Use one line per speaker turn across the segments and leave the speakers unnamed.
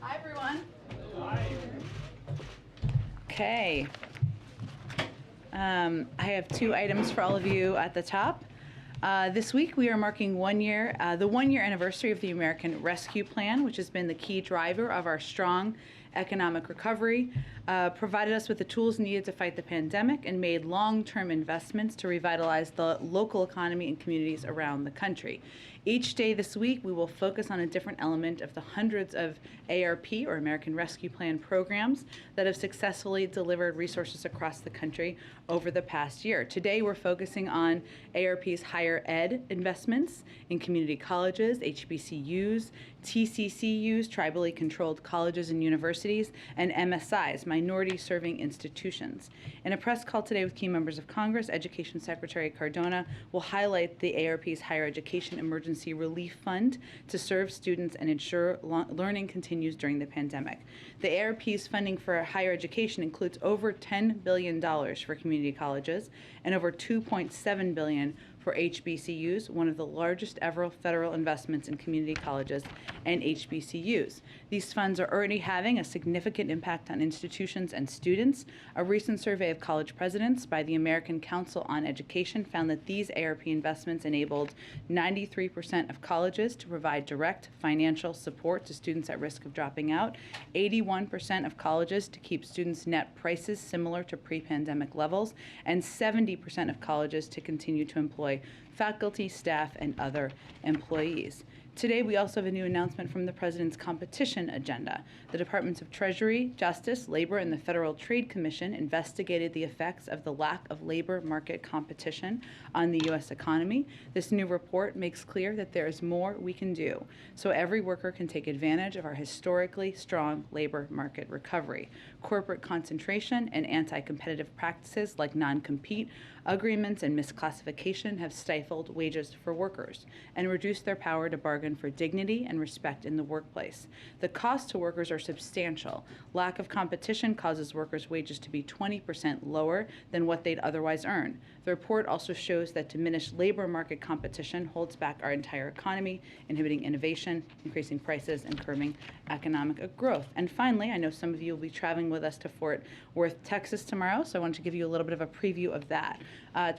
Hi, everyone. Okay. I have two items for all of you at the top. This week we are marking the 1-year anniversary of the American Rescue Plan, which has been the key driver of our strong economic recovery, provided us with the tools needed to fight the pandemic, and made long-term investments to revitalize the local economy and communities around the country. Each day this week we will focus on a different element of the hundreds of ARP, or American Rescue Plan programs, that have successfully delivered resources across the country over the past year. Today we're focusing on ARP's higher ed investments in community colleges, HBCUs, TCCUs, tribally controlled colleges and universities, and MSIs, minority serving institutions. In a press call today with key members of Congress, Education Secretary Cardona will highlight the ARP's Higher Education Emergency Relief Fund to serve students and ensure learning continues during the pandemic. The ARP's funding for higher education includes over $10 billion for community colleges and over $2.7 billion for HBCUs, one of the largest ever federal investments in community colleges and HBCUs. These funds are already having a significant impact on institutions and students. A recent survey of college presidents by the American Council on Education found that these ARP investments enabled 93% of colleges to provide direct financial support to students at risk of dropping out, 81% of colleges to keep students' net prices similar to pre-pandemic levels, and 70% of colleges to continue to employ faculty, staff, and other employees. Today, we also have a new announcement from the President's competition agenda. The Departments of Treasury, Justice, Labor, and the Federal Trade Commission investigated the effects of the lack of labor market competition on the U.S. economy. This new report makes clear that there is more we can do so every worker can take advantage of our historically strong labor market recovery. Corporate concentration and anti-competitive practices like non-compete agreements and misclassification have stifled wages for workers and reduced their power to bargain for dignity and respect in the workplace. The costs to workers are substantial. Lack of competition causes workers' wages to be 20% lower than what they'd otherwise earn. The report also shows that diminished labor market competition holds back our entire economy, inhibiting innovation, increasing prices, and curbing economic growth. And finally, I know some of you will be traveling with us to Fort Worth, Texas tomorrow, so I want to give you a little bit of a preview of that.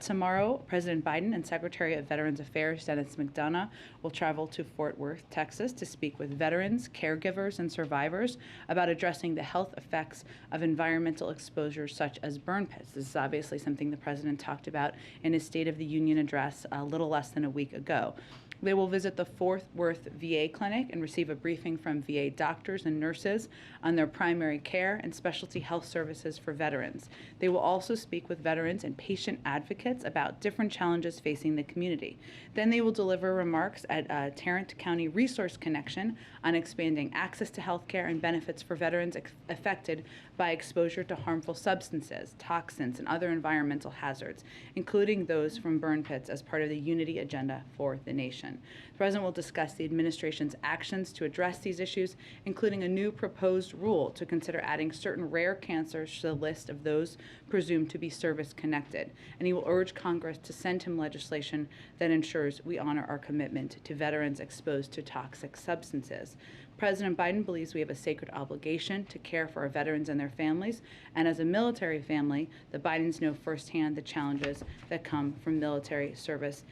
Tomorrow, President Biden and Secretary of Veterans Affairs Dennis McDonough will travel to Fort Worth, Texas, to speak with veterans, caregivers, and survivors about addressing the health effects of environmental exposures such as burn pits. This is obviously something the President talked about in his State of the Union address a little less than a week ago. They will visit the Fort Worth VA clinic and receive a briefing from VA doctors and nurses on their primary care and specialty health services for veterans. They will also speak with veterans and patient advocates about different challenges facing the community. Then they will deliver remarks at Tarrant County Resource Connection on expanding access to health care and benefits for veterans affected by exposure to harmful substances, toxins, and other environmental hazards, including those from burn pits, as part of the Unity Agenda for the nation. The President will discuss the administration's actions to address these issues, including a new proposed rule to consider adding certain rare cancers to the list of those presumed to be service-connected. And he will urge Congress to send him legislation that ensures we honor our commitment to veterans exposed to toxic substances. President Biden believes we have a sacred obligation to care for our veterans and their families, and as a military family, the Bidens know firsthand the challenges that come from military service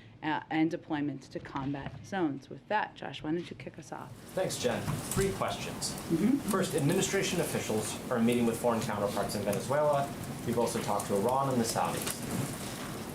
and deployment to combat zones. With that, Josh, why don't you kick us off?
Thanks, Jen. 3 questions. First, administration officials are meeting with foreign counterparts in Venezuela. We've also talked to Iran and the Saudis.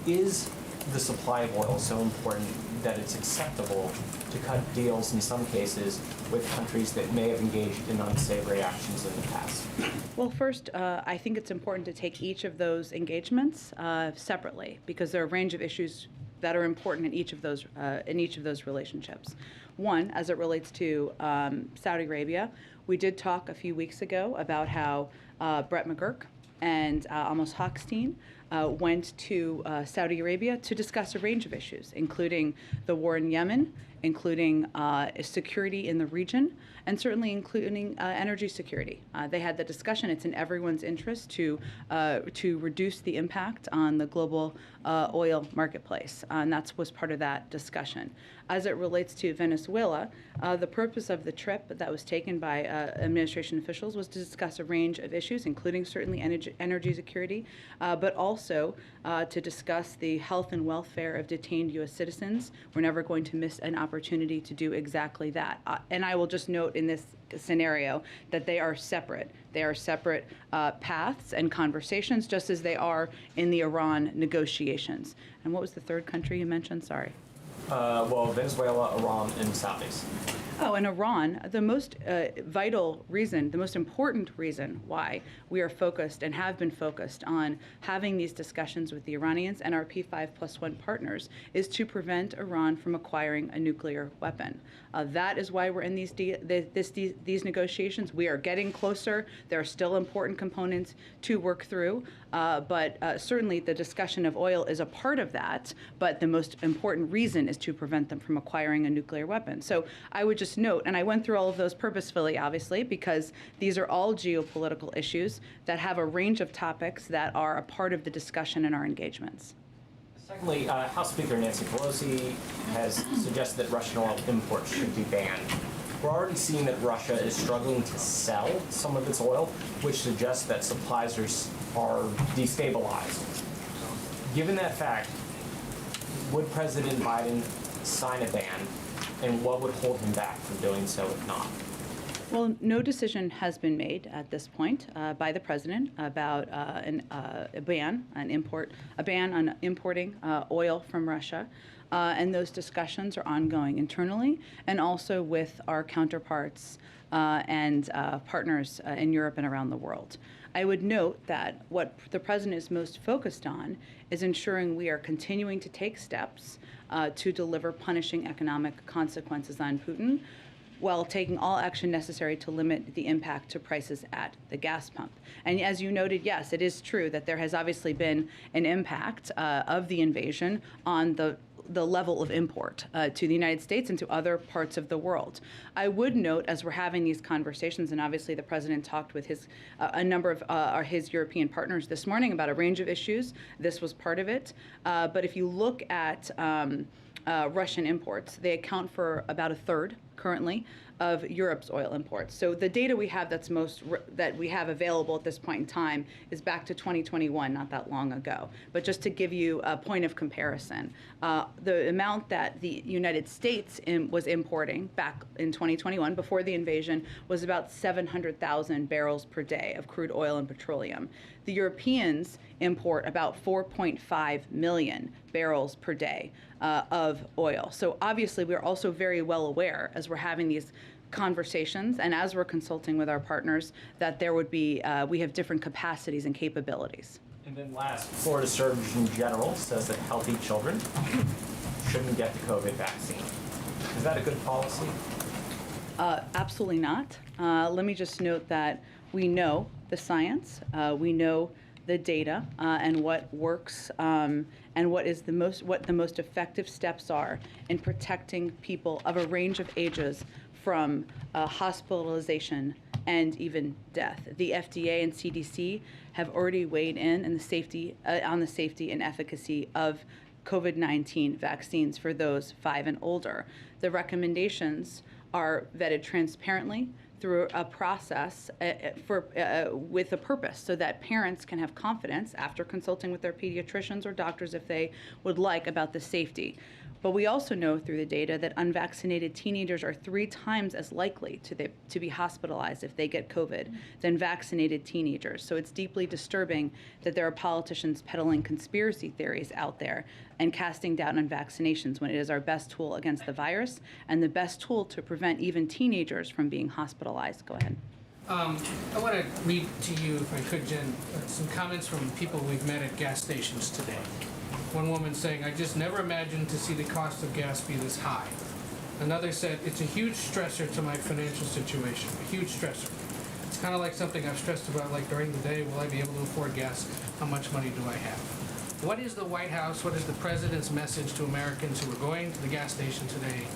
Is the supply of oil so important that it's acceptable to cut deals in some cases with countries that may have engaged in unsavory actions in the past?
Well, first, I think it's important to take each of those engagements separately, because there are a range of issues that are important in each of those relationships. One, as it relates to Saudi Arabia, we did talk a few weeks ago about how Brett McGurk and Amos Hochstein went to Saudi Arabia to discuss a range of issues, including the war in Yemen, including security in the region, and certainly including energy security. They had the discussion. It's in everyone's interest to reduce the impact on the global oil marketplace, and that was part of that discussion. as it relates to Venezuela, the purpose of the trip that was taken by administration officials was to discuss a range of issues, including certainly energy security, but also to discuss the health and welfare of detained U.S. citizens. We're never going to miss an opportunity to do exactly that. And I will just note in this scenario that they are separate. They are separate paths and conversations, just as they are in the Iran negotiations. And what was the third country you mentioned? Sorry.
Well, Venezuela, Iran, and Saudis.
Oh, and Iran, the most vital reason, the most important reason why we are focused and have been focused on having these discussions with the Iranians and our P5+1 partners is to prevent Iran from acquiring a nuclear weapon. That is why we're in these negotiations. We are getting closer. There are still important components to work through, but certainly the discussion of oil is a part of that, but the most important reason is to prevent them from acquiring a nuclear weapon. So I would just note, and I went through all of those purposefully, obviously, because these are all geopolitical issues that have a range of topics that are a part of the discussion in our engagements.
Secondly, House Speaker Nancy Pelosi has suggested that Russian oil imports should be banned. We're already seeing that Russia is struggling to sell some of its oil, which suggests that supplies are destabilized. Given that fact, would President Biden sign a ban, and what would hold him back from doing so if not?
Well, no decision has been made at this point by the president about a ban on importing oil from Russia. And those discussions are ongoing internally and also with our counterparts and partners in Europe and around the world. I would note that what the president is most focused on is ensuring we are continuing to take steps to deliver punishing economic consequences on Putin, while taking all action necessary to limit the impact to prices at the gas pump. And as you noted, yes, it is true that there has obviously been an impact of the invasion on the level of import to the United States and to other parts of the world. I would note, as we're having these conversations, and obviously the president talked with a number of his European partners this morning about a range of issues. This was part of it. But if you look at Russian imports, they account for about a third currently of Europe's oil imports. So the data we have that we have available at this point in time is back to 2021, not that long ago. But just to give you a point of comparison, the amount that the United States was importing back in 2021 before the invasion was about 700,000 barrels per day of crude oil and petroleum. The Europeans import about 4.5 million barrels per day of oil. So obviously we're also very well aware as we're having these conversations and as we're consulting with our partners that there would be, we have different capacities and capabilities.
And then last, Florida Surgeon General says that healthy children shouldn't get the COVID vaccine. Is that a good policy?
Absolutely not. Let me just note that we know the science, we know the data, and what works, and what the most effective steps are in protecting people of a range of ages from hospitalization and even death. The FDA and CDC have already weighed in on the safety and efficacy of COVID-19 vaccines for those 5 and older. The recommendations are vetted transparently through a process with a purpose, so that parents can have confidence after consulting with their pediatricians or doctors if they would like about the safety. But we also know through the data that unvaccinated teenagers are 3 times as likely to be hospitalized if they get COVID than vaccinated teenagers. So it's deeply disturbing that there are politicians peddling conspiracy theories out there and casting doubt on vaccinations when it is our best tool against the virus and the best tool to prevent even teenagers from being hospitalized. Go ahead.
I want to read to you, if I could, Jen, some comments from people we've met at gas stations today. One woman saying, "I just never imagined to see the cost of gas be this high." Another said, "It's a huge stressor to my financial situation, a huge stressor. It's kind of like something I've stressed about, like during the day, will I be able to afford gas? How much money do I have?" What is the White House, what is the President's message to Americans who are going to the gas station today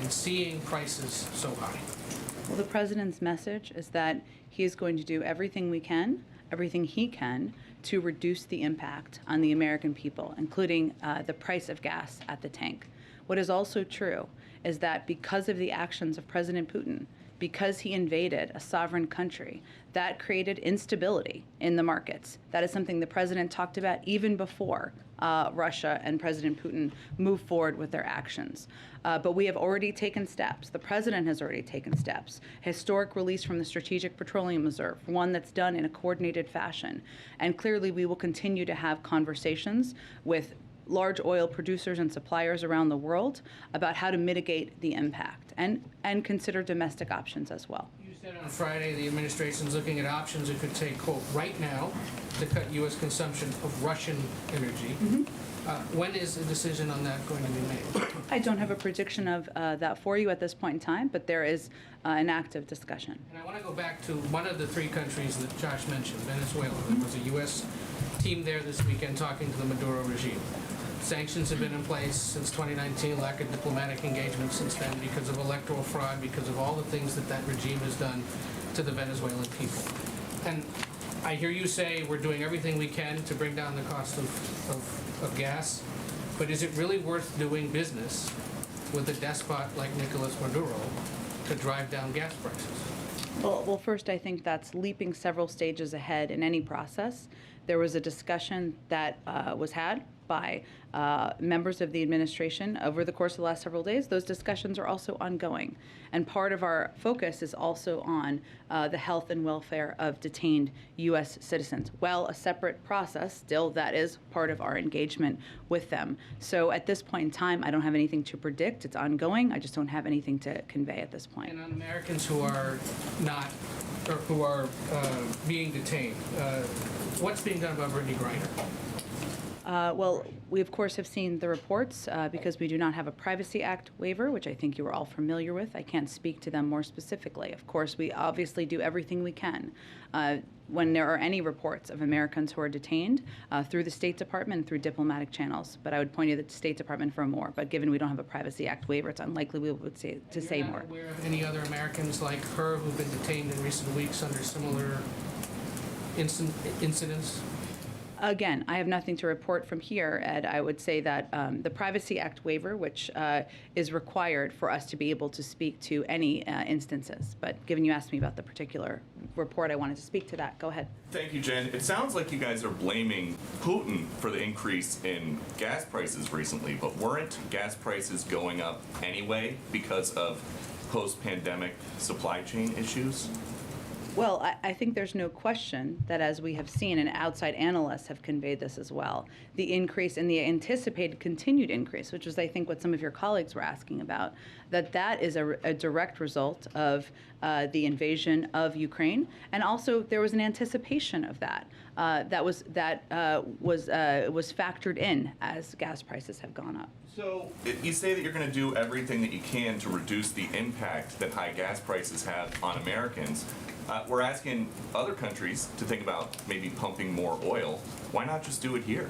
and seeing prices so high?
Well, the President's message is that he is going to do everything he can to reduce the impact on the American people, including the price of gas at the tank. What is also true is that because of the actions of President Putin, because he invaded a sovereign country, that created instability in the markets. That is something the president talked about even before Russia and President Putin moved forward with their actions. But we have already taken steps. The president has already taken steps. Historic release from the Strategic Petroleum Reserve, one that's done in a coordinated fashion. And clearly we will continue to have conversations with large oil producers and suppliers around the world about how to mitigate the impact and consider domestic options as well.
You said on Friday the administration's looking at options it could take, quote, right now to cut U.S. consumption of Russian energy. When is a decision on that going to be made?
I don't have a prediction of that for you at this point in time, but there is an active discussion.
And I want to go back to one of the three countries that Josh mentioned, Venezuela. There was a U.S. team there this weekend talking to the Maduro regime. Sanctions have been in place since 2019, lack of diplomatic engagement since then because of electoral fraud, because of all the things that that regime has done to the Venezuelan people. And I hear you say we're doing everything we can to bring down the cost of gas, but is it really worth doing business with a despot like Nicolas Maduro to drive down gas prices?
Well, first, I think that's leaping several stages ahead in any process. There was a discussion that was had by members of the administration over the course of the last several days. Those discussions are also ongoing. And part of our focus is also on the health and welfare of detained U.S. citizens. While a separate process, still that is part of our engagement with them. So at this point in time, I don't have anything to predict. It's ongoing. I just don't have anything to convey at this point.
And on Americans who are not, or who are being detained, what's being done about Brittany Griner?
Well, we of course have seen the reports because we do not have a Privacy Act waiver, which I think you are all familiar with. I can't speak to them more specifically. Of course, we obviously do everything we can when there are any reports of Americans who are detained through the State Department and through diplomatic channels. But I would point you to the State Department for more. But given we don't have a Privacy Act waiver, it's unlikely we would say more.
You're not aware of any other Americans like her who've been detained in recent weeks under similar incidents?
Again, I have nothing to report from here, Ed. I would say that the Privacy Act waiver, which is required for us to be able to speak to any instances. But given you asked me about the particular report, I wanted to speak to that. Go ahead.
Thank you, Jen. It sounds like you guys are blaming Putin for the increase in gas prices recently, but weren't gas prices going up anyway because of post-pandemic supply chain issues?
Well, I think there's no question that, as we have seen, and outside analysts have conveyed this as well, the increase and the anticipated continued increase, which was, I think, what some of your colleagues were asking about, that is a direct result of the invasion of Ukraine, and also there was an anticipation of that was factored in as gas prices have gone up.
So you say that you're going to do everything that you can to reduce the impact that high gas prices have on Americans. We're asking other countries to think about maybe pumping more oil. Why not just do it here?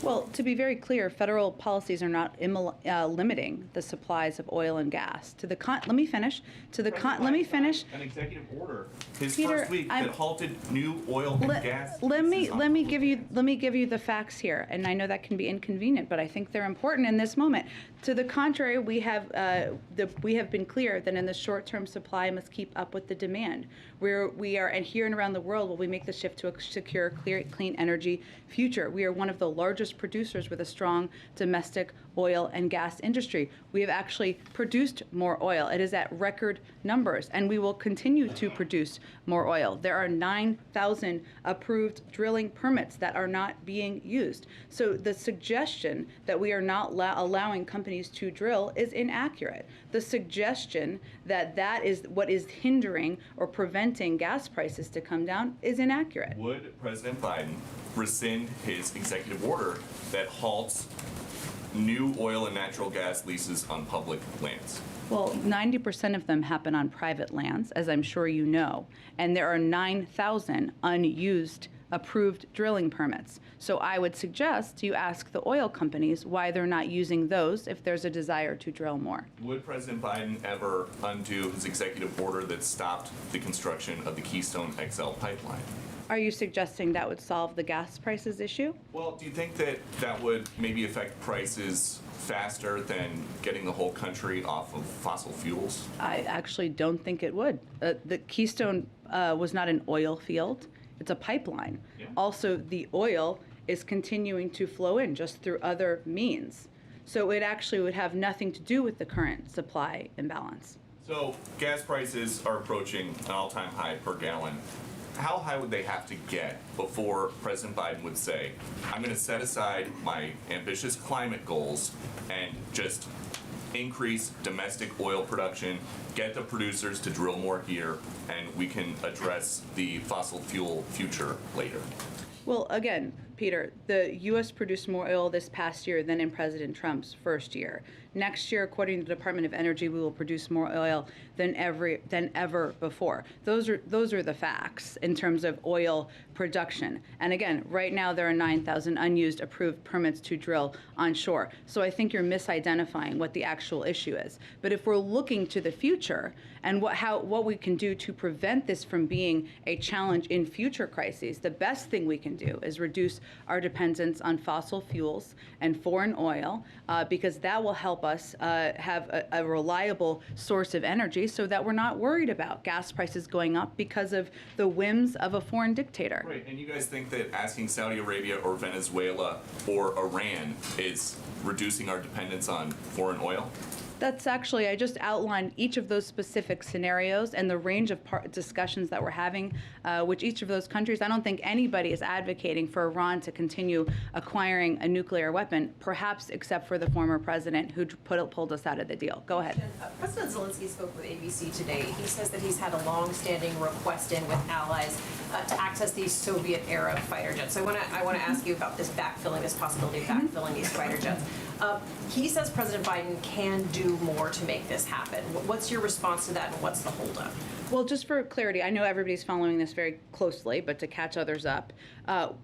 Well, to be very clear, federal policies are not limiting the supplies of oil and gas. Let me finish. Let me finish.
An executive order his
Peter,
first week that halted new oil and gas.
Let me give you the facts here, and I know that can be inconvenient, but I think they're important in this moment. To the contrary, we have been clear that in the short term, supply must keep up with the demand. We are, and here and around the world, while we make the shift to a secure, clean energy future, we are one of the largest producers with a strong domestic oil and gas industry. We have actually produced more oil. It is at record numbers, and we will continue to produce more oil. There are 9,000 approved drilling permits that are not being used. So the suggestion that we are not allowing companies to drill is inaccurate. The suggestion that that is what is hindering or preventing gas prices to come down is inaccurate.
Would President Biden rescind his executive order that halts new oil and natural gas leases on public lands?
Well, 90% of them happen on private lands, as I'm sure you know, and there are 9,000 unused approved drilling permits. So I would suggest you ask the oil companies why they're not using those if there's a desire to drill more.
Would President Biden ever undo his executive order that stopped the construction of the Keystone XL pipeline?
Are you suggesting that would solve the gas prices issue?
Well, do you think that that would maybe affect prices faster than getting the whole country off of fossil fuels?
I actually don't think it would. The Keystone was not an oil field, it's a pipeline.
Yeah.
Also, the oil is continuing to flow in just through other means. So it actually would have nothing to do with the current supply imbalance.
So gas prices are approaching an all-time high per gallon. How high would they have to get before President Biden would say, I'm going to set aside my ambitious climate goals and just increase domestic oil production, get the producers to drill more here, and we can address the fossil fuel future later?
Well, again, Peter, the U.S. produced more oil this past year than in President Trump's first year. Next year, according to the Department of Energy, we will produce more oil than ever before. Those are the facts in terms of oil production. And again, right now there are 9,000 unused approved permits to drill onshore. So I think you're misidentifying what the actual issue is. But if we're looking to the future and what we can do to prevent this from being a challenge in future crises, the best thing we can do is reduce our dependence on fossil fuels and foreign oil, because that will help us have a reliable source of energy so that we're not worried about gas prices going up because of the whims of a foreign dictator.
Right, and you guys think that asking Saudi Arabia or Venezuela or Iran is reducing our dependence on foreign oil?
That's actually, I just outlined each of those specific scenarios and the range of discussions that we're having with each of those countries. I don't think anybody is advocating for Iran to continue acquiring a nuclear weapon, perhaps except for the former president who pulled us out of the deal. Go ahead.
President Zelensky spoke with ABC today. He says that he's had a long-standing request in with allies to access these Soviet-era fighter jets. So I want to ask you about this backfilling, this possibility of backfilling these fighter jets. He says President Biden can do more to make this happen. What's your response to that, and what's the holdup?
Well, just for clarity, I know everybody's following this very closely, but to catch others up,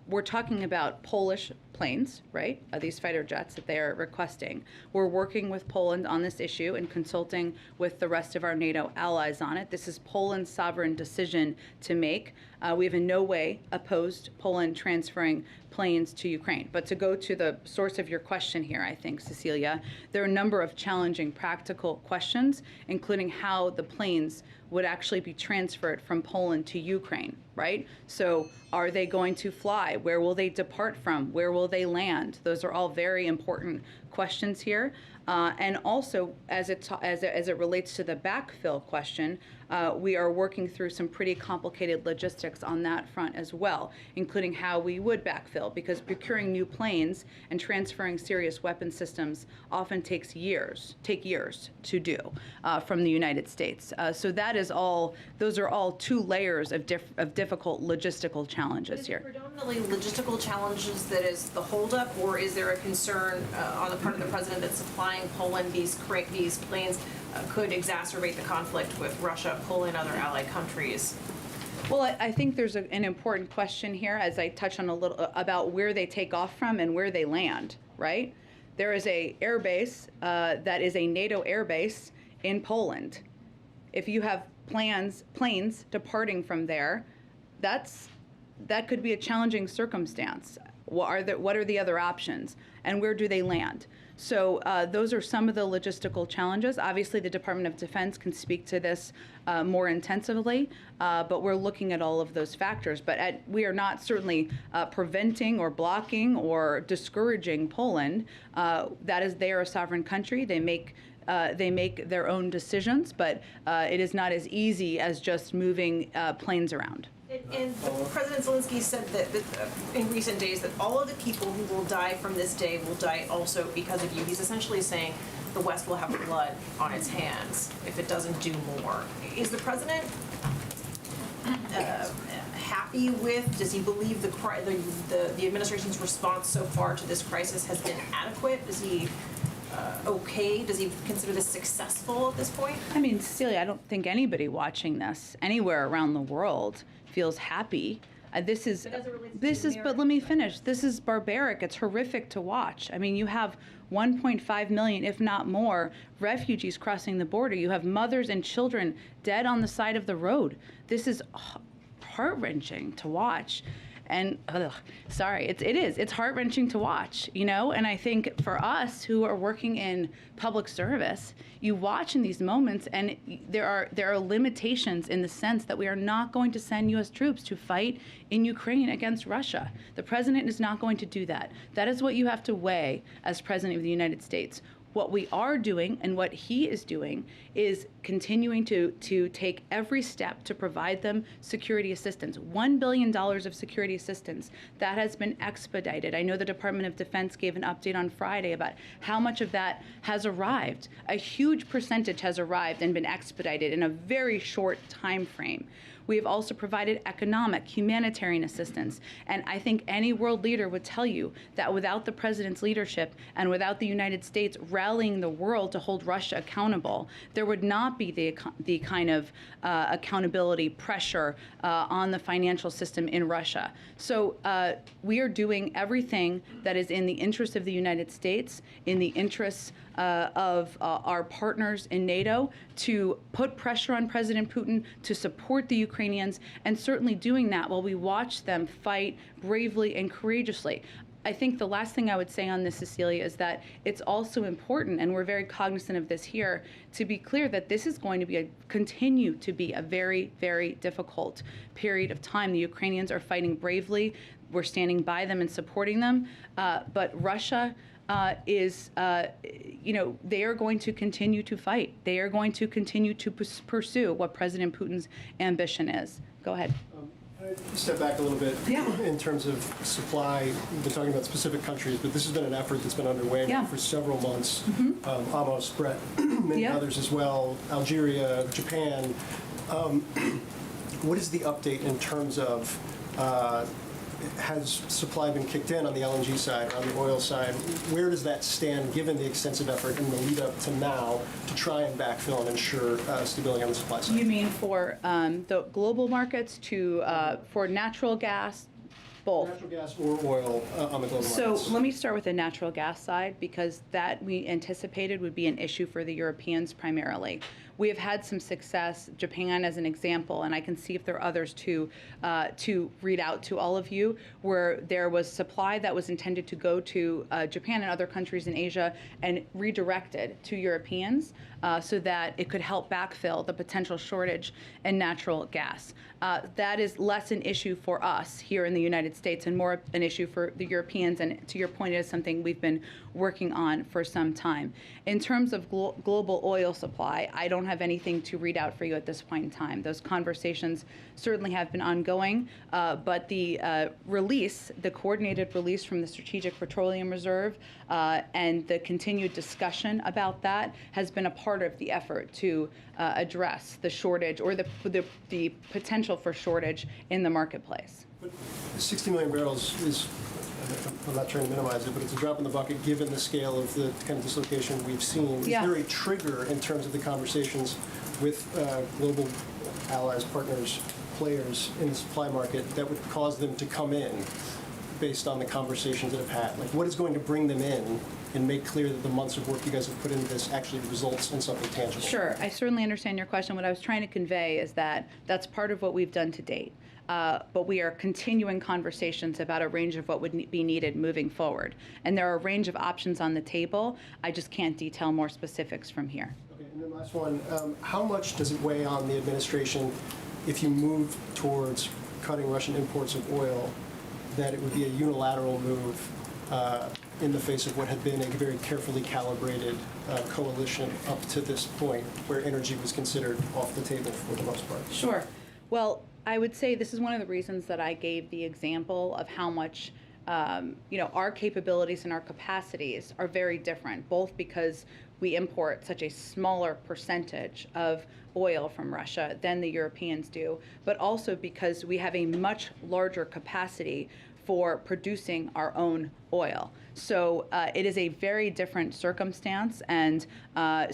we're talking about Polish planes, right? These fighter jets that they are requesting. We're working with Poland on this issue and consulting with the rest of our NATO allies on it. This is Poland's sovereign decision to make. We have in no way opposed Poland transferring planes to Ukraine. But to go to the source of your question here, I think, Cecilia, there are a number of challenging practical questions, including how the planes would actually be transferred from Poland to Ukraine, right? So are they going to fly? Where will they depart from? Where will they land? Those are all very important questions here. And also, as it relates to the backfill question, we are working through some pretty complicated logistics on that front as well, including how we would backfill, because procuring new planes and transferring serious weapon systems often take years to do from the United States. So that is all; those are all two layers of difficult logistical challenges here.
Is it predominantly logistical challenges that is the holdup, or is there a concern on the part of the president that supplying Poland these planes could exacerbate the conflict with Russia, Poland, other allied countries?
Well, I think there's an important question here, as I touch on a little about where they take off from and where they land, right? There is a air base that is a NATO air base in Poland. If you have planes departing from there, that could be a challenging circumstance. What are the other options, and where do they land? So those are some of the logistical challenges. Obviously, the Department of Defense can speak to this more intensively, but we're looking at all of those factors. But we are not certainly preventing or blocking or discouraging Poland. They are a sovereign country. They make their own decisions, but it is not as easy as just moving planes around.
And President Zelensky said that in recent days that all of the people who will die from this day will die also because of you. He's essentially saying the West will have blood on its hands if it doesn't do more. Is the president happy with? Does he believe the administration's response so far to this crisis has been adequate? Is he okay? Does he consider this successful at this point?
I mean, Cecilia, I don't think anybody watching this anywhere around the world feels happy. But let me finish. This is barbaric. It's horrific to watch. I mean, you have 1.5 million, if not more, refugees crossing the border. You have mothers and children dead on the side of the road. This is heart-wrenching to watch. And it's heart-wrenching to watch, you know? And I think for us who are working in public service, you watch in these moments, and there are limitations in the sense that we are not going to send U.S. troops to fight in Ukraine against Russia. The president is not going to do that. That is what you have to weigh as president of the United States. What we are doing and what he is doing is continuing to take every step to provide them security assistance. $1 billion of security assistance that has been expedited. I know the Department of Defense gave an update on Friday about how much of that has arrived. A huge percentage has arrived and been expedited in a very short time frame. We have also provided economic, humanitarian assistance. And I think any world leader would tell you that without the president's leadership and without the United States rallying the world to hold Russia accountable, there would not be the kind of accountability pressure on the financial system in Russia. So we are doing everything that is in the interest of the United States, in the interests of our partners in NATO, to put pressure on President Putin to support the Ukrainians, and certainly doing that while we watch them fight bravely and courageously. I think the last thing I would say on this, Cecilia, is that it's also important, and we're very cognizant of this here, to be clear that this is going to continue to be a very, very difficult period of time. The Ukrainians are fighting bravely. We're standing by them and supporting them. But Russia they are going to continue to fight. They are going to continue to pursue what President Putin's ambition is. Go ahead.
Step back a little bit.
Yeah.
In terms of supply. We've been talking about specific countries, but this has been an effort that's been underway now for several months. Amos, Brett, many others as well, Algeria, Japan. What is the update in terms of has supply been kicked in on the LNG side or on the oil side? Where does that stand given the extensive effort in the lead up to now to try and backfill and ensure stability on the supply side?
You mean for the global markets for natural gas? Both.
Natural gas or oil on the global markets.
So let me start with the natural gas side, because that we anticipated would be an issue for the Europeans primarily. We have had some success, Japan as an example, and I can see if there are others to read out to all of you, where there was supply that was intended to go to Japan and other countries in Asia and redirected to Europeans so that it could help backfill the potential shortage in natural gas. That is less an issue for us here in the United States and more an issue for the Europeans, and to your point, it is something we've been working on for some time. In terms of global oil supply, I don't have anything to read out for you at this point in time. Those conversations certainly have been ongoing, but the the coordinated release from the Strategic Petroleum Reserve and the continued discussion about that has been a part of the effort to address the shortage or the potential for shortage in the marketplace.
But 60 million barrels is, I'm not trying to minimize it, but it's a drop in the bucket given the scale of the kind of dislocation we've seen. Is there a trigger in terms of the conversations with global allies, partners, players in the supply market that would cause them to come in based on the conversations that have had? Like, what is going to bring them in and make clear that the months of work you guys have put into this actually results in something tangible?
Sure. I certainly understand your question. What I was trying to convey is that that's part of what we've done to date. But we are continuing conversations about a range of what would be needed moving forward. And there are a range of options on the table. I just can't detail more specifics from here.
Okay, and then last one. How much does it weigh on the administration if you move towards cutting Russian imports of oil, that it would be a unilateral move in the face of what had been a very carefully calibrated coalition up to this point where energy was considered off the table for the most part?
Sure. Well, I would say this is one of the reasons that I gave the example of how much our capabilities and our capacities are very different, both because we import such a smaller percentage of oil from Russia than the Europeans do, but also because we have a much larger capacity for producing our own oil. So it is a very different circumstance, and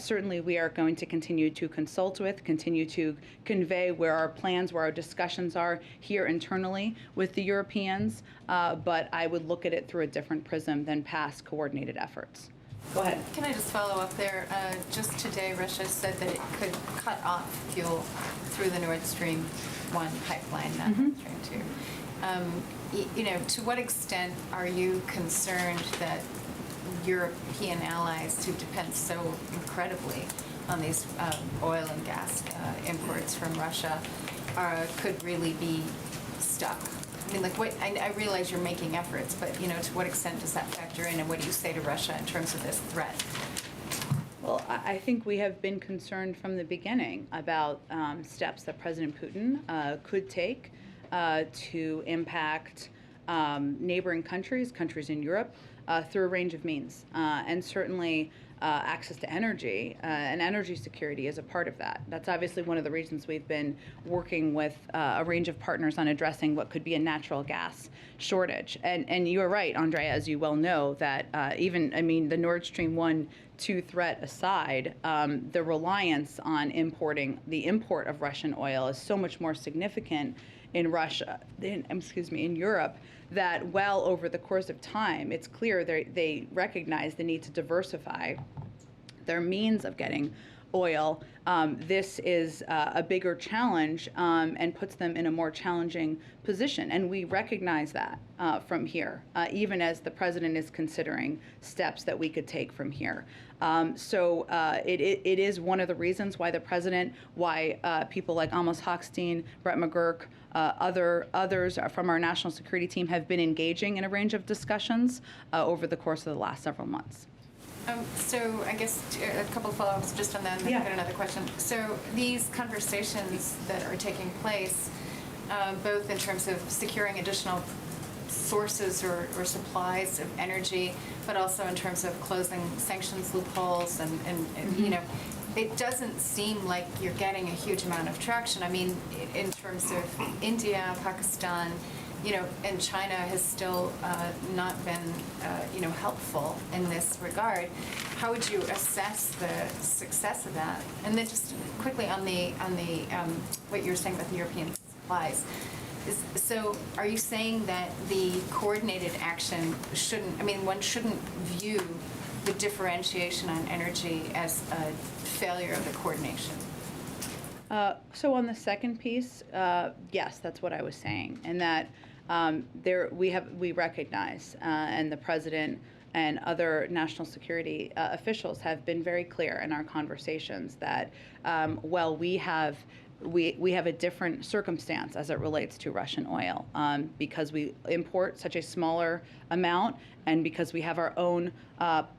certainly we are going to continue to consult with, continue to convey where our plans, where our discussions are here internally with the Europeans, but I would look at it through a different prism than past coordinated efforts. Go ahead.
Can I just follow up there? Just today, Russia said that it could cut off fuel through the Nord Stream 1 pipeline, not Nord Stream 2. You know, to what extent are you concerned that European allies who depend so incredibly on these oil and gas imports from Russia could really be stuck? I mean, like, what? I realize you're making efforts, but you know, to what extent does that factor in, and what do you say to Russia in terms of this threat?
Well, I think we have been concerned from the beginning about steps that President Putin could take to impact neighboring countries in Europe through a range of means, and certainly access to energy and energy security is a part of that. That's obviously one of the reasons we've been working with a range of partners on addressing what could be a natural gas shortage. And you are right, Andrea, as you well know, that the Nord Stream 1-2 threat aside, the reliance on the import of Russian oil is so much more significant in Europe, that well over the course of time, it's clear they recognize the need to diversify their means of getting oil. This is a bigger challenge and puts them in a more challenging position. And we recognize that from here, even as the president is considering steps that we could take from here. So it is one of the reasons why why people like Amos Hochstein, Brett McGurk, others from our national security team have been engaging in a range of discussions over the course of the last several months.
So I guess a couple of follow-ups just on that, and then I've got another question. So these conversations that are taking place, both in terms of securing additional sources or supplies of energy, but also in terms of closing sanctions loopholes and you know, it doesn't seem like you're getting a huge amount of traction. I mean, in terms of India, Pakistan, you know, and China has still not been, you know, helpful in this regard. How would you assess the success of that? And then just quickly on the what you were saying about the European supplies. So are you saying that the coordinated action one shouldn't view the differentiation on energy as a failure of the coordination?
So on the second piece, yes, that's what I was saying, and that we recognize, and the president and other national security officials have been very clear in our conversations that we have a different circumstance as it relates to Russian oil because we import such a smaller amount and because we have our own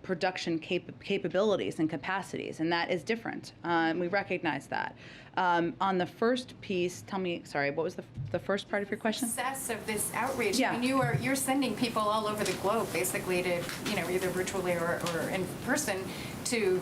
production capabilities and capacities, and that is different. We recognize that. On the first piece, tell me, sorry, what was the first part of your question?
Success of this outreach.
Yeah.
I mean, you're sending people all over the globe, basically, to, you know, either virtually or in person to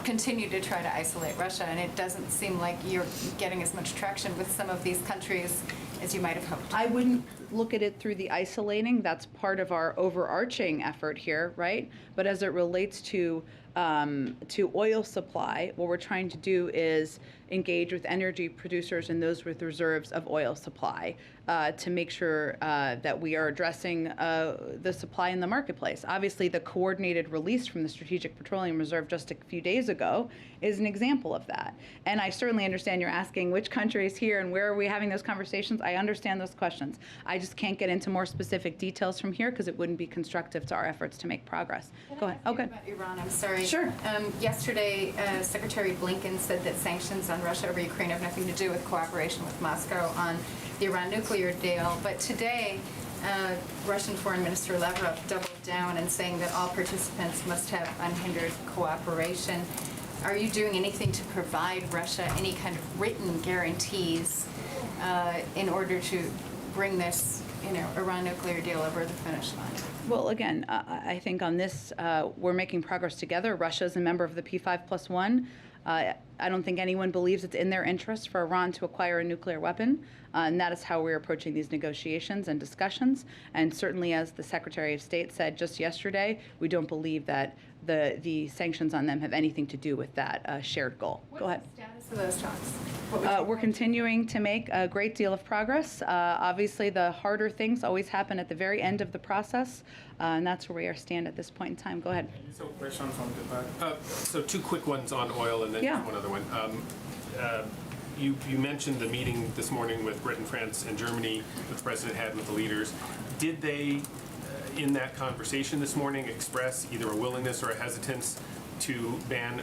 continue to try to isolate Russia, and it doesn't seem like you're getting as much traction with some of these countries as you might have hoped.
I wouldn't look at it through the isolating. That's part of our overarching effort here, right? But as it relates to oil supply, what we're trying to do is engage with energy producers and those with reserves of oil supply to make sure that we are addressing the supply in the marketplace. Obviously, the coordinated release from the Strategic Petroleum Reserve just a few days ago is an example of that. And I certainly understand you're asking which country is here and where are we having those conversations. I understand those questions. I just can't get into more specific details from here because it wouldn't be constructive to our efforts to make progress. Go ahead.
Okay. About Iran, I'm sorry.
Sure.
Yesterday, Secretary Blinken said that sanctions on Russia over Ukraine have nothing to do with cooperation with Moscow on the Iran nuclear deal. But today, Russian Foreign Minister Lavrov doubled down in saying that all participants must have unhindered cooperation. Are you doing anything to provide Russia any kind of written guarantees in order to bring this, you know, Iran nuclear deal over the finish line?
Well, again, I think on this, we're making progress together. Russia is a member of the P5+1. I don't think anyone believes it's in their interest for Iran to acquire a nuclear weapon, and that is how we're approaching these negotiations and discussions. And certainly, as the Secretary of State said just yesterday, we don't believe that the sanctions on them have anything to do with that shared goal. Go ahead.
What's the status of those talks? What would you
We're
like?
continuing to make a great deal of progress. Obviously, the harder things always happen at the very end of the process, and that's where we stand at this point in time. Go ahead.
So, question from the so two quick ones on oil and then
Yeah.
just one other one. You mentioned the meeting this morning with Britain, France, and Germany that the president had with the leaders. Did they, in that conversation this morning, express either a willingness or a hesitance to ban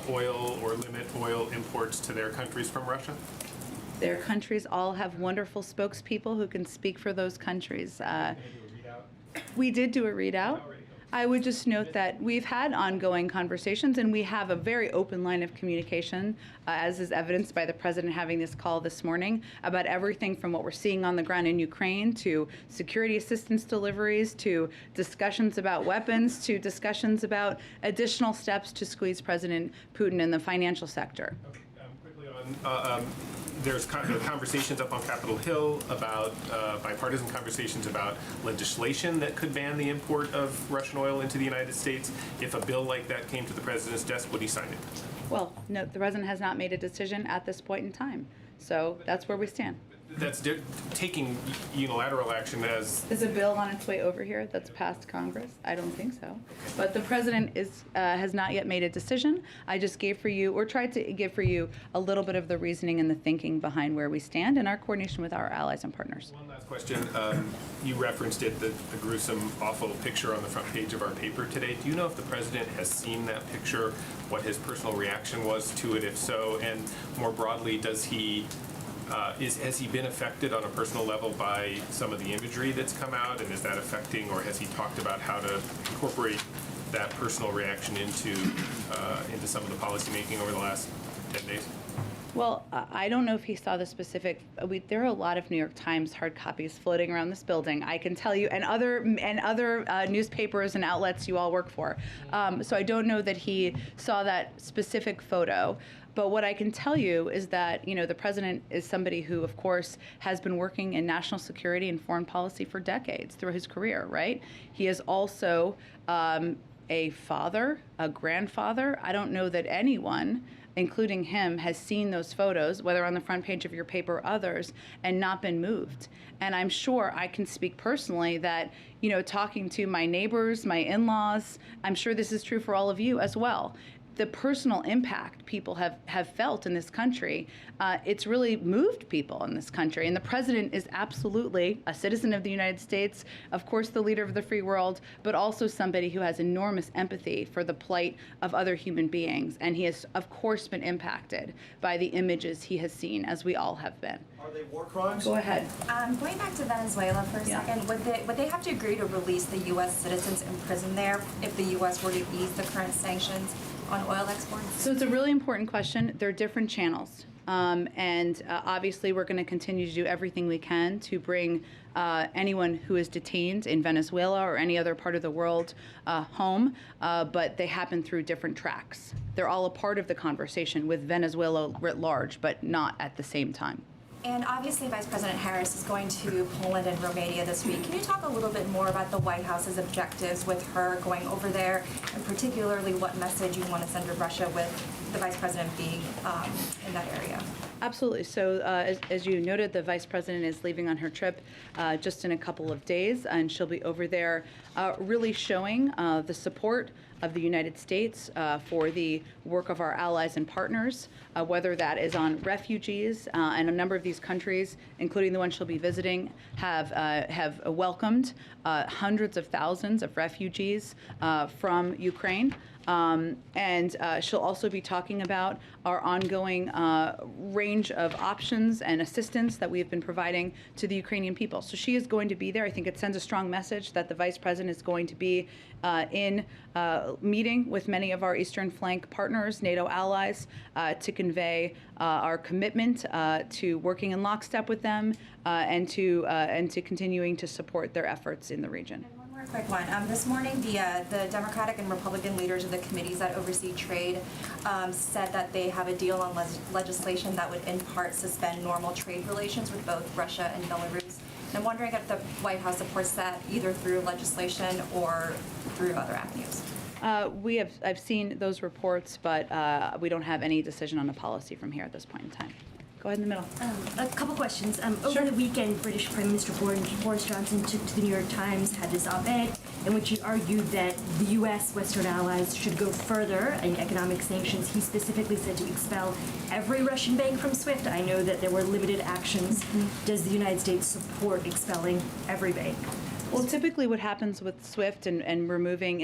oil or limit oil imports to their countries from Russia?
Their countries all have wonderful spokespeople who can speak for those countries. We did do a readout. I would just note that we've had ongoing conversations and we have a very open line of communication, as is evidenced by the president having this call this morning, about everything from what we're seeing on the ground in Ukraine to security assistance deliveries to discussions about weapons to discussions about additional steps to squeeze President Putin in the financial sector.
Okay, quickly on, there's conversations up on Capitol Hill about bipartisan conversations about legislation that could ban the import of Russian oil into the United States. If a bill like that came to the president's desk, would he sign it?
Well, no, the president has not made a decision at this point in time. So that's where we stand.
That's taking unilateral action as
Is a bill on its way over here that's passed Congress? I don't think so. But the president has not yet made a decision. I just gave for you, or tried to give for you, a little bit of the reasoning and the thinking behind where we stand in our coordination with our allies and partners.
One last question. You referenced it, the gruesome, awful picture on the front page of our paper today. Do you know if the president has seen that picture, what his personal reaction was to it, if so? And more broadly, does he, has he been affected on a personal level by some of the imagery that's come out? And is that affecting, or has he talked about how to incorporate that personal reaction into some of the policy making over the last 10 days?
Well, I don't know if he saw the specific. There are a lot of New York Times hard copies floating around this building. I can tell you, and other newspapers and outlets you all work for. So I don't know that he saw that specific photo. But what I can tell you is that, you know, the president is somebody who, of course, has been working in national security and foreign policy for decades through his career, right? He is also a father, a grandfather. I don't know that anyone, including him, has seen those photos, whether on the front page of your paper or others, and not been moved. And I'm sure I can speak personally that, you know, talking to my neighbors, my in-laws, I'm sure this is true for all of you as well. The personal impact people have felt in this country, it's really moved people in this country. And the president is absolutely a citizen of the United States, of course the leader of the free world, but also somebody who has enormous empathy for the plight of other human beings. And he has, of course, been impacted by the images he has seen, as we all have been.
Are they war crimes?
Go ahead.
Going back to Venezuela for a
Yeah.
second, would they have to agree to release the U.S. citizens imprisoned there if the U.S. were to ease the current sanctions on oil exports?
So it's a really important question. There are different channels. Obviously, we're going to continue to do everything we can to bring anyone who is detained in Venezuela or any other part of the world home, but they happen through different tracks. They're all a part of the conversation with Venezuela writ large, but not at the same time.
And obviously, Vice President Harris is going to Poland and Romania this week. Can you talk a little bit more about the White House's objectives with her going over there, and particularly what message you want to send to Russia with the Vice President being in that area?
Absolutely. So as you noted, the Vice President is leaving on her trip just in a couple of days, and she'll be over there really showing the support of the United States for the work of our allies and partners, whether that is on refugees, and a number of these countries, including the one she'll be visiting, have welcomed hundreds of thousands of refugees from Ukraine. And she'll also be talking about our ongoing range of options and assistance that we have been providing to the Ukrainian people. So she is going to be there. I think it sends a strong message that the Vice President is going to be in meeting with many of our Eastern Flank partners, NATO allies, to convey our commitment to working in lockstep with them and to continuing to support their efforts in the region.
A quick one. This morning, the Democratic and Republican leaders of the committees that oversee trade said that they have a deal on legislation that would in part suspend normal trade relations with both Russia and Belarus. And I'm wondering if the White House supports that either through legislation or through other avenues.
I've seen those reports, but we don't have any decision on a policy from here at this point in time. Go ahead in the middle.
A couple questions.
Sure.
Over the weekend, British Prime Minister Boris Johnson took to the New York Times, had this op-ed in which he argued that the U.S. Western allies should go further in economic sanctions. He specifically said to expel every Russian bank from SWIFT. I know that there were limited actions. Does the United States support expelling every bank?
Well, typically what happens with SWIFT and removing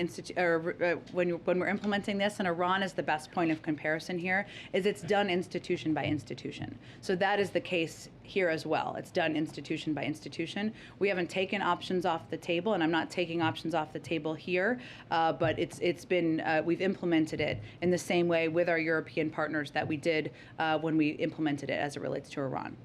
when we're implementing this, and Iran is the best point of comparison here, is it's done institution by institution. So that is the case here as well. It's done institution by institution. We haven't taken options off the table, and I'm not taking options off the table here, but it's been we've implemented it in the same way with our European partners that we did when we implemented it as it relates to Iran.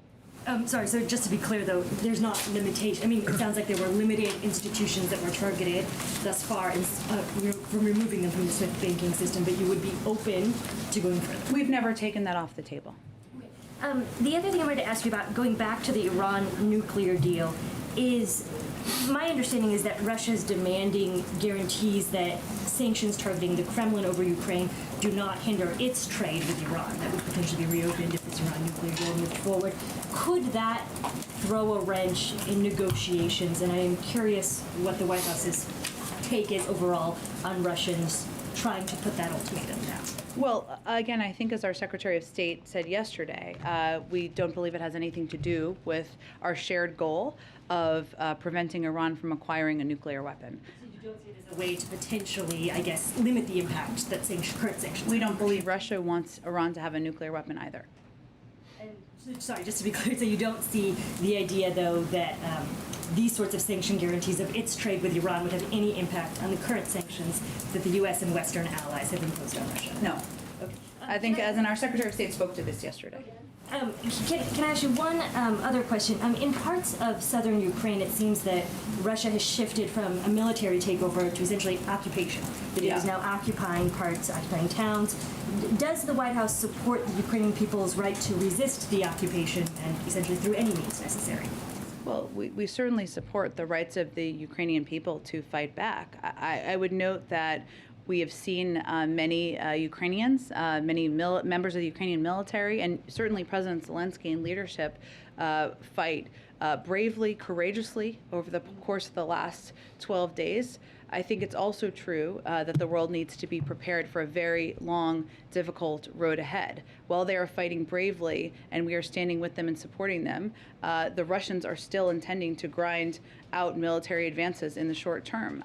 Sorry, so just to be clear though, there's not limitation. I mean, it sounds like there were limited institutions that were targeted thus far from removing them from the SWIFT banking system, but you would be open to going further.
We've never taken that off the table.
The other thing I wanted to ask you about, going back to the Iran nuclear deal, is my understanding is that Russia's demanding guarantees that sanctions targeting the Kremlin over Ukraine do not hinder its trade with Iran. That would potentially be reopened if this Iran nuclear deal moved forward. Could that throw a wrench in negotiations? And I am curious what the White House's take is overall on Russians trying to put that ultimatum down.
Well, again, I think as our Secretary of State said yesterday, we don't believe it has anything to do with our shared goal of preventing Iran from acquiring a nuclear weapon.
So you don't see it as a way to potentially, I guess, limit the impact that current sanctions
We
have?
don't believe Russia wants Iran to have a nuclear weapon either.
And, sorry, just to be clear, so you don't see the idea, though, that these sorts of sanction guarantees of its trade with Iran would have any impact on the current sanctions that the U.S. and Western allies have imposed on Russia?
No.
Okay.
I think, as in our Secretary of State spoke to this yesterday.
Can I ask you one other question? In parts of southern Ukraine, it seems that Russia has shifted from a military takeover to essentially occupation. That it is now occupying parts, occupying towns. Does the White House support the Ukrainian people's right to resist the occupation and essentially through any means necessary?
Well, we certainly support the rights of the Ukrainian people to fight back. I would note that we have seen many Ukrainians, many members of the Ukrainian military, and certainly President Zelensky and leadership fight bravely, courageously over the course of the last 12 days. I think it's also true that the world needs to be prepared for a very long, difficult road ahead. While they are fighting bravely and we are standing with them and supporting them, the Russians are still intending to grind out military advances in the short term,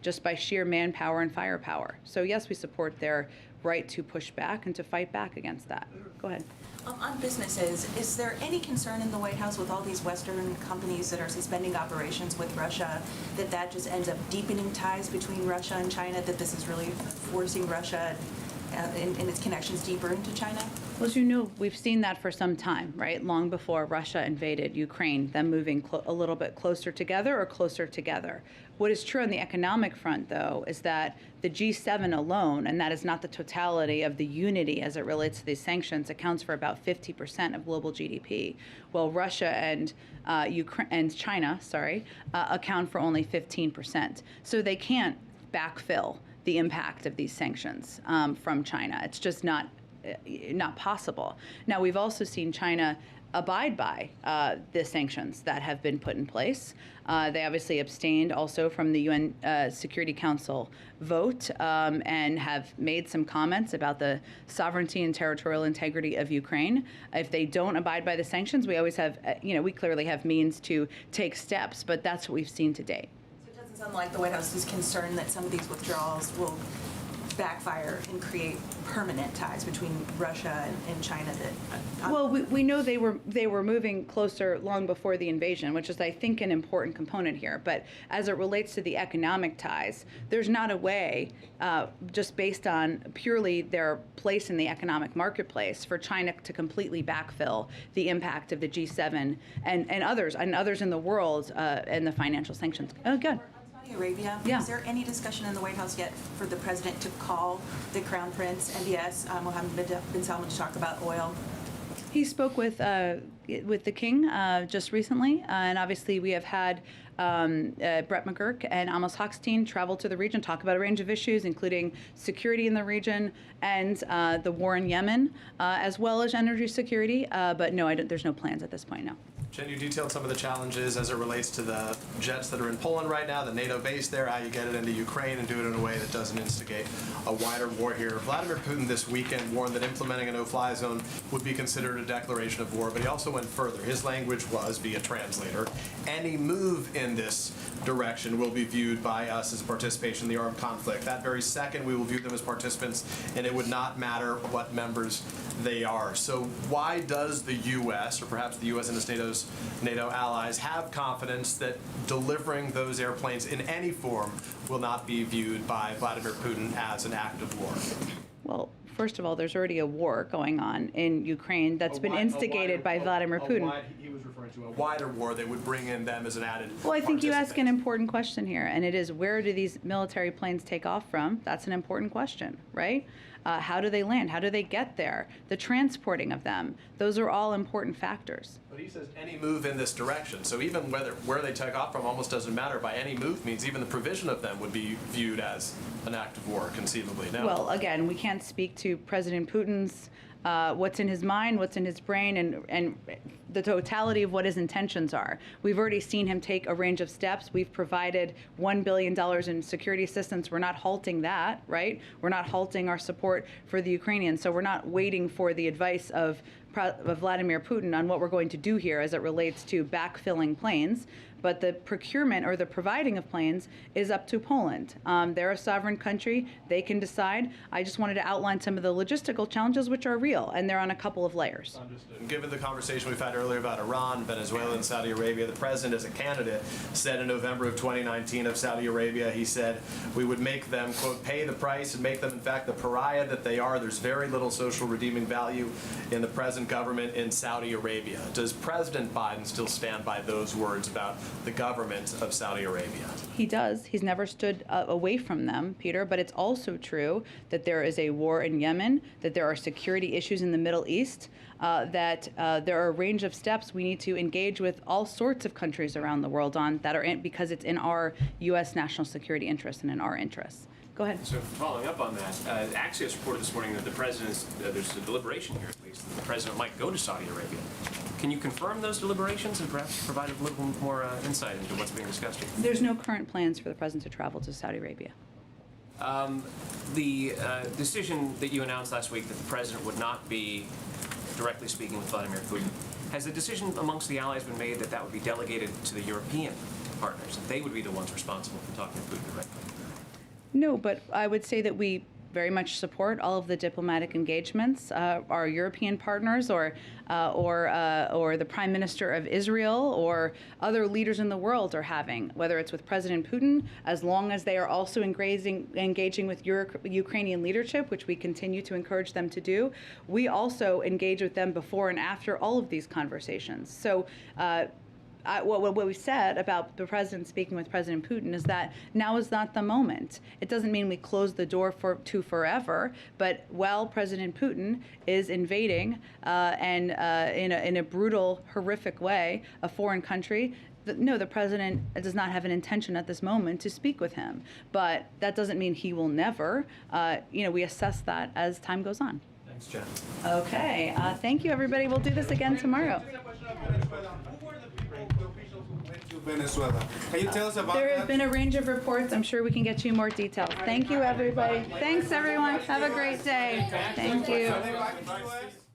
just by sheer manpower and firepower. So yes, we support their right to push back and to fight back against that. Go ahead.
On businesses, is there any concern in the White House with all these Western companies that are suspending operations with Russia, that just ends up deepening ties between Russia and China, that this is really forcing Russia in its connections deeper into China?
Well, as you know, we've seen that for some time, right? Long before Russia invaded Ukraine, them moving a little bit closer together or closer together. What is true on the economic front, though, is that the G7 alone, and that is not the totality of the unity as it relates to these sanctions, accounts for about 50% of global GDP, while Russia and China, account for only 15%. So they can't backfill the impact of these sanctions from China. It's just not possible. Now, we've also seen China abide by the sanctions that have been put in place. They obviously abstained also from the UN Security Council vote and have made some comments about the sovereignty and territorial integrity of Ukraine. If they don't abide by the sanctions, we always have, we clearly have means to take steps, but that's what we've seen to date.
So it doesn't sound like the White House is concerned that some of these withdrawals will backfire and create permanent ties between Russia and China.
Well, we know they were moving closer long before the invasion, which is, I think, an important component here. But as it relates to the economic ties, there's not a way, just based on purely their place in the economic marketplace, for China to completely backfill the impact of the G7 and others in the world and the financial sanctions. Oh, good.
Saudi Arabia,
Yeah.
Is there any discussion in the White House yet for the president to call the Crown Prince, MBS, Mohammed bin Salman, to talk about oil?
He spoke with the king just recently, and obviously we have had Brett McGurk and Amos Hochstein travel to the region, talk about a range of issues, including security in the region and the war in Yemen, as well as energy security. But no, there's no plans at this point, no.
Jen, you detailed some of the challenges as it relates to the jets that are in Poland right now, the NATO base there, how you get it into Ukraine and do it in a way that doesn't instigate a wider war here. Vladimir Putin this weekend warned that implementing a no-fly zone would be considered a declaration of war, but he also went further. His language was, via translator, any move in this direction will be viewed by us as participation in the armed conflict. That very second, we will view them as participants, and it would not matter what members they are. So why does the U.S., or perhaps the U.S. and its NATO allies, have confidence that delivering those airplanes in any form will not be viewed by Vladimir Putin as an act of war?
Well, first of all, there's already a war going on in Ukraine that's been instigated by Vladimir Putin.
He was referring to a wider war that would bring in them as an added
Well, I think you ask an
participant.
important question here, and it is, where do these military planes take off from? That's an important question, right? How do they land? How do they get there? The transporting of them. Those are all important factors.
But he says any move in this direction. So even where they take off from almost doesn't matter. By any move means even the provision of them would be viewed as an act of war, conceivably. Now,
Well, again, we can't speak to President Putin's what's in his mind, what's in his brain, and the totality of what his intentions are. We've already seen him take a range of steps. We've provided $1 billion in security assistance. We're not halting that, right? We're not halting our support for the Ukrainians. So we're not waiting for the advice of Vladimir Putin on what we're going to do here as it relates to backfilling planes. But the procurement or the providing of planes is up to Poland. They're a sovereign country. They can decide. I just wanted to outline some of the logistical challenges, which are real, and they're on a couple of layers.
understood. Given the conversation we've had earlier about Iran, Venezuela, and Saudi Arabia, the president, as a candidate, said in November of 2019 of Saudi Arabia, he said, we would make them, quote, pay the price and make them, in fact, the pariah that they are. There's very little social redeeming value in the present government in Saudi Arabia. Does President Biden still stand by those words about the government of Saudi Arabia?
He does. He's never stood away from them, Peter, but it's also true that there is a war in Yemen, that there are security issues in the Middle East, that there are a range of steps we need to engage with all sorts of countries around the world on that are because it's in our U.S. national security interests and in our interests. Go ahead.
So following up on that, Axios reported this morning that the president's, there's a deliberation here at least, that the president might go to Saudi Arabia. Can you confirm those deliberations and perhaps provide a little more insight into what's being discussed here?
There's no current plans for the president to travel to Saudi Arabia.
The decision that you announced last week that the president would not be directly speaking with Vladimir Putin, has the decision amongst the allies been made that that would be delegated to the European partners, and they would be the ones responsible for talking to Putin directly?
No, but I would say that we very much support all of the diplomatic engagements our European partners or the Prime Minister of Israel or other leaders in the world are having, whether it's with President Putin, as long as they are also engaging with Ukrainian leadership, which we continue to encourage them to do. We also engage with them before and after all of these conversations. So what we said about the president speaking with President Putin is that now is not the moment. It doesn't mean we close the door to forever, but while President Putin is invading and in a brutal, horrific way a foreign country, no, the president does not have an intention at this moment to speak with him. But that doesn't mean he will never. We assess that as time goes on.
Thanks, Jen.
Okay. Thank you, everybody. We'll do this again tomorrow.
Venezuela. Can you tell us about
There
that?
have been a range of reports. I'm sure we can get you more details. Thank you, everybody. Thanks, everyone. Have a great day. Thank you.